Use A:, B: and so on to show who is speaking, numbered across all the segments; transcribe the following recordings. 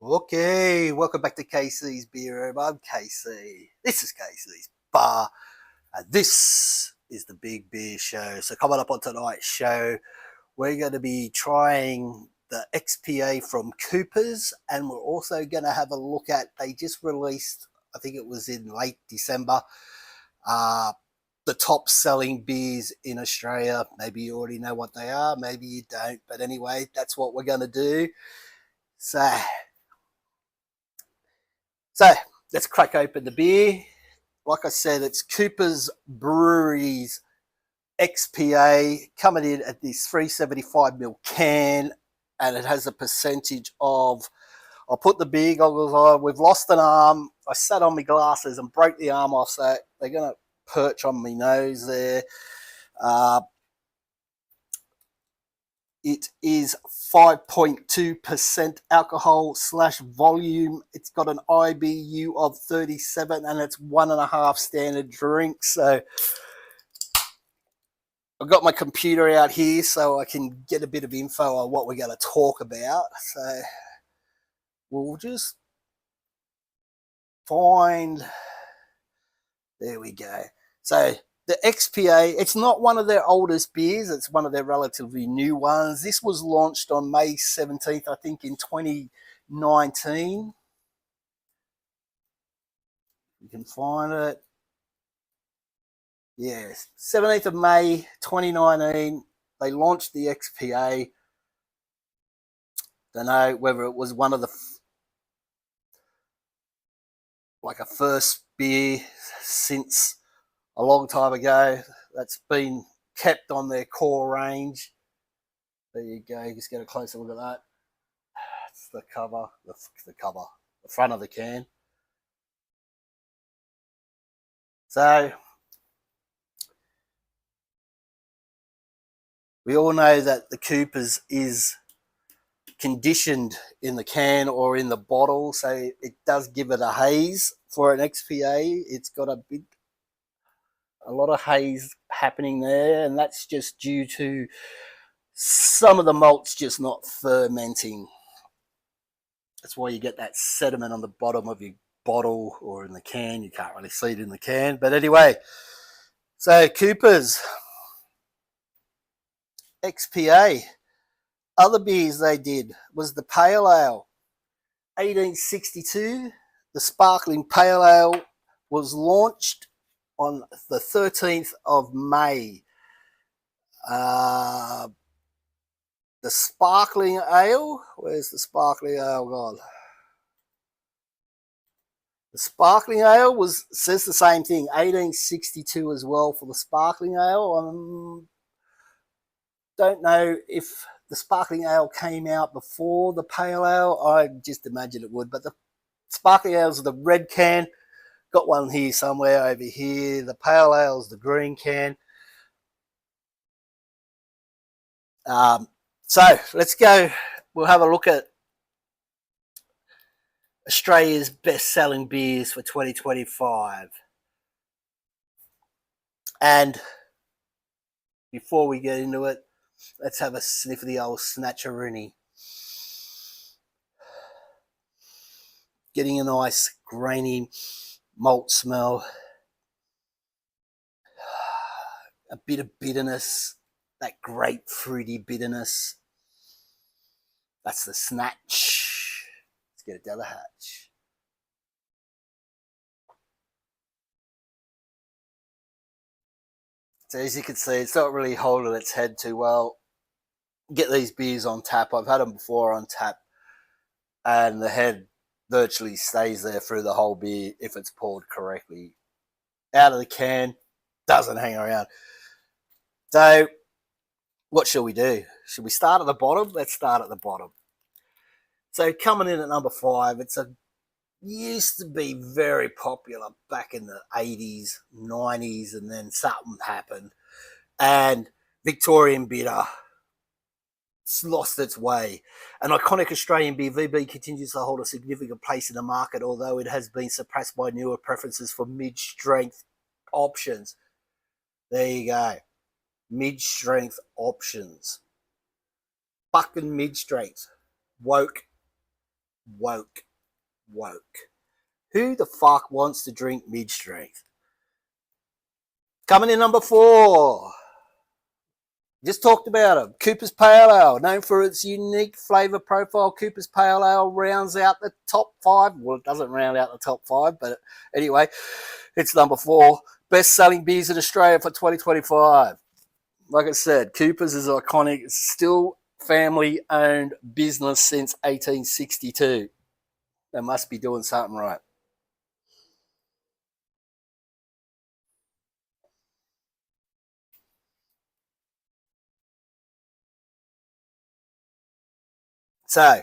A: Okay, welcome back to KC's Beer Room. I'm KC. This is KC's Bar, and this is the Big Beer Show. So, coming up on tonight's show, we're going to be trying the XPA from Coopers, and we're also going to have a look at, they just released, I think it was in late December, uh, the top selling beers in Australia. Maybe you already know what they are, maybe you don't, but anyway, that's what we're going to do. So let's crack open the beer. Like I said, it's Cooper's Brewery's XPA coming in at this 375ml can, and it has a percentage of. I'll put the beer goggles on. We've lost an arm. I sat on my glasses and broke the arm off, so they're going to perch on my nose there. Uh, It is 5.2% alcohol / volume. It's got an IBU of 37 and it's 1.5 standard drinks. So I've got my computer out here so I can get a bit of info on what we're going to talk about. So we'll just find, there we go. So the XPA, it's not one of their oldest beers. It's one of their relatively new ones. This was launched on May 17th, I think, in 2019. You can find it. Yes, 17th of May 2019. They launched the XPA. Don't know whether it was one of the, like a first beer since a long time ago that's been kept on their core range. There you go. Just get a closer look at that. It's the cover, the front of the can. So we all know that the Coopers is conditioned in the can or in the bottle, so it does give it a haze for an XPA. It's got a lot of haze happening there, and that's just due to some of the malts just not fermenting. That's why you get that sediment on the bottom of your bottle or in the can. You can't really see it in the can, but anyway. So Coopers XPA. Other beers they did was the Pale Ale. 1862, the Sparkling Pale Ale was launched on the 13th of May. The Sparkling Ale, where's the Sparkling Ale gone? The Sparkling Ale says the same thing, 1862 as well for the Sparkling Ale. Don't know if the Sparkling Ale came out before the Pale Ale. I just imagine it would, but the Sparkling Ale is the red can. Got one here somewhere over here. The Pale Ale is the green can. So let's go. We'll have a look at Australia's best-selling beers for 2025. And before we get into it, let's have a sniff of the old Snatcheroony. Getting a nice grainy malt smell. A bit of bitterness, that grapefruity bitterness. That's the Snatch. Let's get it down the hatch. So as you can see, it's not really holding its head too well. Get these beers on tap. I've had them before on tap, and the head virtually stays there through the whole beer if it's poured correctly. Out of the can, doesn't hang around. So what shall we do? Should we start at the bottom? Let's start at the bottom. So coming in at number 5, used to be very popular back in the 80s, 90s, and then something happened. And Victorian Bitter lost its way. An iconic Australian beer, VB continues to hold a significant place in the market, although it has been suppressed by newer preferences for mid-strength options. There you go. Mid-strength options. Fucking mid-strength. Woke. Woke. Who the fuck wants to drink mid-strength? Coming in number 4. Just talked about it. Cooper's Pale Ale, known for its unique flavour profile. Cooper's Pale Ale rounds out the top 5. Well, it doesn't round out the top 5, but anyway, it's number 4. Best-selling beers in Australia for 2025. Like I said, Cooper's is iconic. It's still family-owned business since 1862. They must be doing something right. So,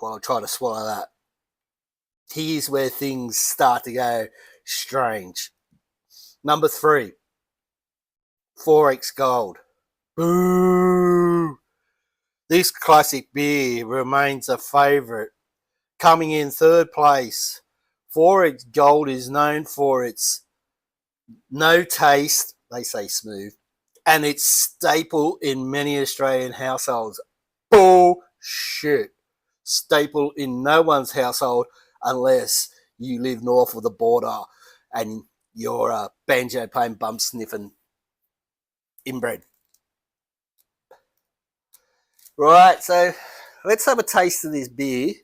A: well, I'll try to swallow that. Here's where things start to go strange. Number 3, 4X Gold. Boo! This classic beer remains a favourite. Coming in 3rd place, 4X Gold is known for its no taste, they say smooth, and it's staple in many Australian households. Bullshit. Staple in no one's household unless you live north of the border and you're a banjo playing, bum sniffing inbred. Right, so let's have a taste of this beer.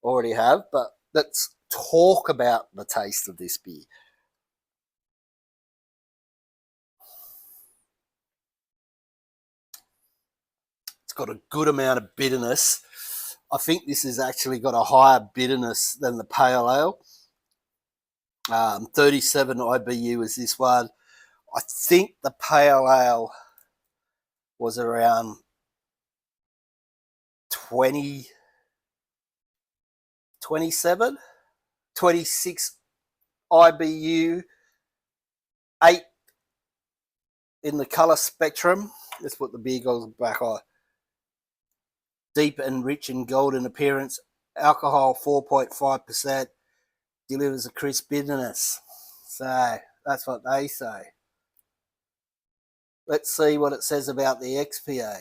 A: Already have, but let's talk about the taste of this beer. It's got a good amount of bitterness. I think this has actually got a higher bitterness than the Pale Ale. 37 IBU is this one. I think the Pale Ale was around 20, 27, 26 IBU, 8 in the colour spectrum. Let's put the beer goggles back on. Deep and rich in golden appearance. Alcohol 4.5%. Delivers a crisp bitterness. So that's what they say. Let's see what it says about the XPA.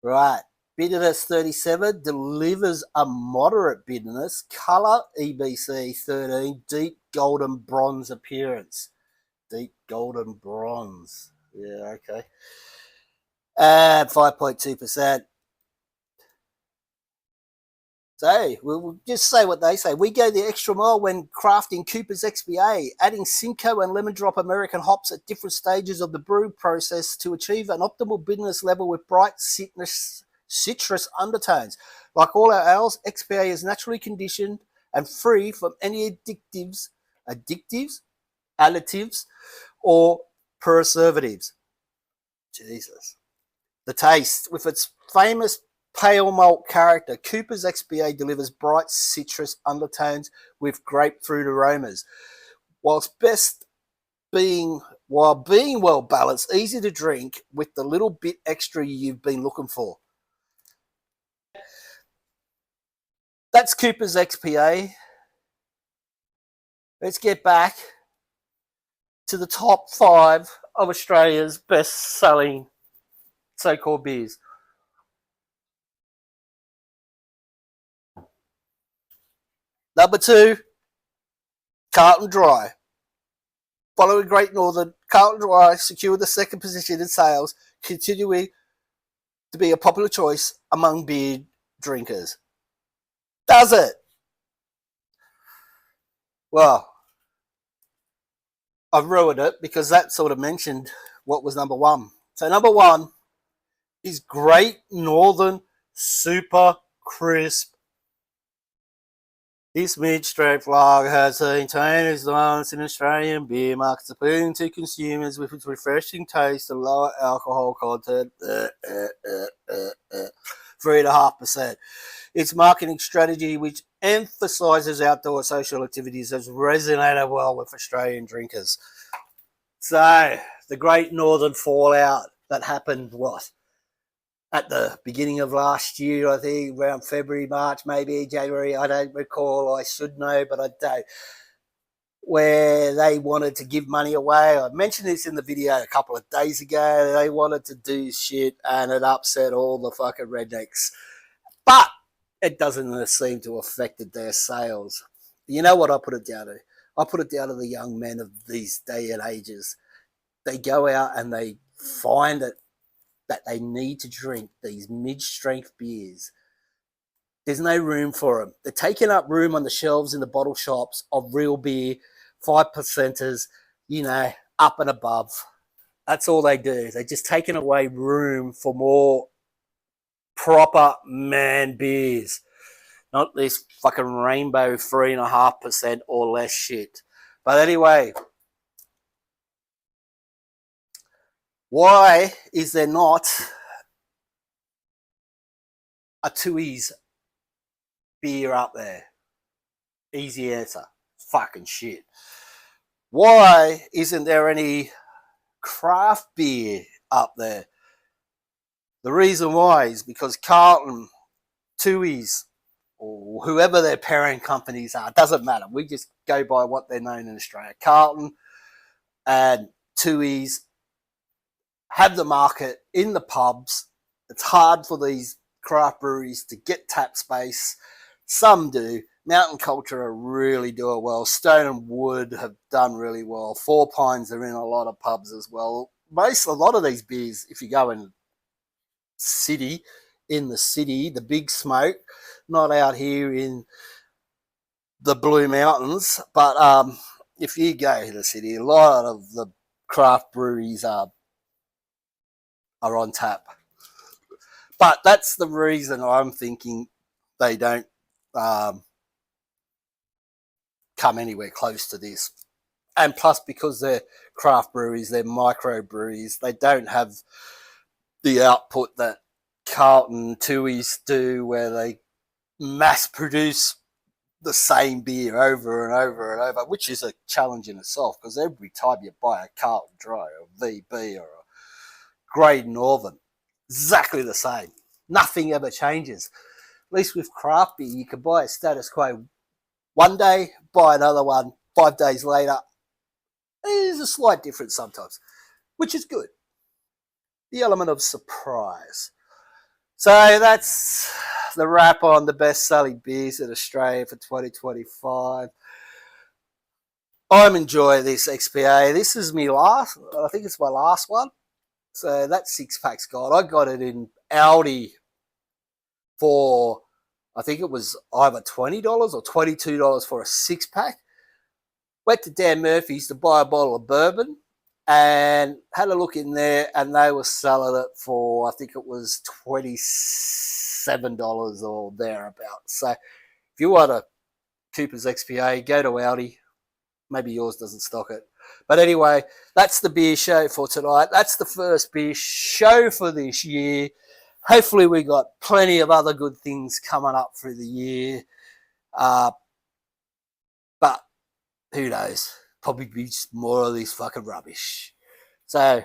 A: Right. Bitterness 37 delivers a moderate bitterness. Colour EBC 13. Deep golden bronze appearance. Deep golden bronze. Yeah, okay. 5.2%. So we'll just say what they say. We go the extra mile when crafting Cooper's XPA, adding Simcoe and Lemon Drop American hops at different stages of the brew process to achieve an optimal bitterness level with bright citrus undertones. Like all our ales, XPA is naturally conditioned and free from any additives, additives, or preservatives. Jesus. The taste, with its famous pale malt character, Cooper's XPA delivers bright citrus undertones with grapefruit aromas. While being well balanced, easy to drink with the little bit extra you've been looking for. That's Cooper's XPA. Let's get back to the top 5 of Australia's best-selling so-called beers. Number 2, Carlton Dry. Following Great Northern, Carlton Dry secured the 2nd position in sales, continuing to be a popular choice among beer drinkers. Does it? Well, I've ruined it because that sort of mentioned what was number 1. So number 1 is Great Northern Super Crisp. This mid-strength lager has maintained its dominance in Australian beer markets, appealing to consumers with its refreshing taste and lower alcohol content. 3.5%. Its marketing strategy, which emphasises outdoor social activities, has resonated well with Australian drinkers. So, the Great Northern fallout that happened, at the beginning of last year, I think, around February, March, maybe January, I don't recall. I should know, but I don't. where they wanted to give money away. I mentioned this in the video a couple of days ago. They wanted to do shit and it upset all the fucking rednecks. But it doesn't seem to have affected their sales. You know what I put it down to? I put it down to the young men of these day and ages. They go out and they find it that they need to drink these mid-strength beers. There's no room for them. They're taking up room on the shelves in the bottle shops of real beer, 5%ers, up and above. That's all they do. They're just taking away room for more proper man beers. Not this fucking rainbow 3.5% or less shit. But anyway, why is there not a Tooheys beer up there? Easy answer. Fucking shit. Why isn't there any craft beer up there? The reason why is because Carlton, Tooheys, or whoever their parent companies are, doesn't matter. We just go by what they're known in Australia. Carlton and Tooheys have the market in the pubs. It's hard for these craft breweries to get tap space. Some do. Mountain Culture are really doing well. Stone and Wood have done really well. Four Pines are in a lot of pubs as well. A lot of these beers, if you go in the city, the Big Smoke, not out here in the Blue Mountains, but if you go to the city, a lot of the craft breweries are on tap. But that's the reason I'm thinking they don't come anywhere close to this. And plus, because they're craft breweries, they're micro breweries, they don't have the output that Carlton, Tooheys do, where they mass produce the same beer over and over and over, which is a challenge in itself, because every time you buy a Carlton Dry or VB or a Great Northern, exactly the same. Nothing ever changes. At least with craft beer, you can buy a status quo one day, buy another one 5 days later. There's a slight difference sometimes, which is good. The element of surprise. So that's the wrap on the best-selling beers in Australia for 2025. I'm enjoying this XPA. This is I think it's my last one. So that 6-pack's gone. I got it in Aldi for, I think it was either $20 or $22 for a 6-pack. Went to Dan Murphy's to buy a bottle of bourbon and had a look in there, and they were selling it for, I think it was $27 or thereabouts. So if you want a Cooper's XPA, go to Aldi. Maybe yours doesn't stock it. But anyway, that's the beer show for tonight. That's the first beer show for this year. Hopefully we got plenty of other good things coming up through the year. But who knows? Probably be just more of this fucking rubbish. So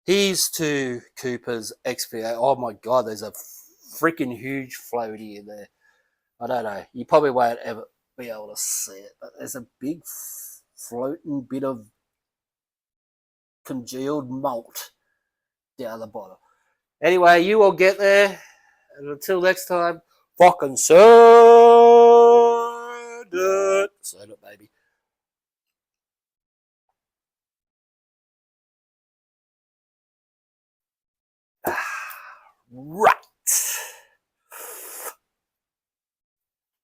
A: here's to Cooper's XPA. Oh my God, there's a freaking huge floaty in there. I don't know. You probably won't ever be able to see it, but there's a big floating bit of congealed malt down the bottom. Anyway, you will get there. And until next time, fucking send it. Send it, baby. Right.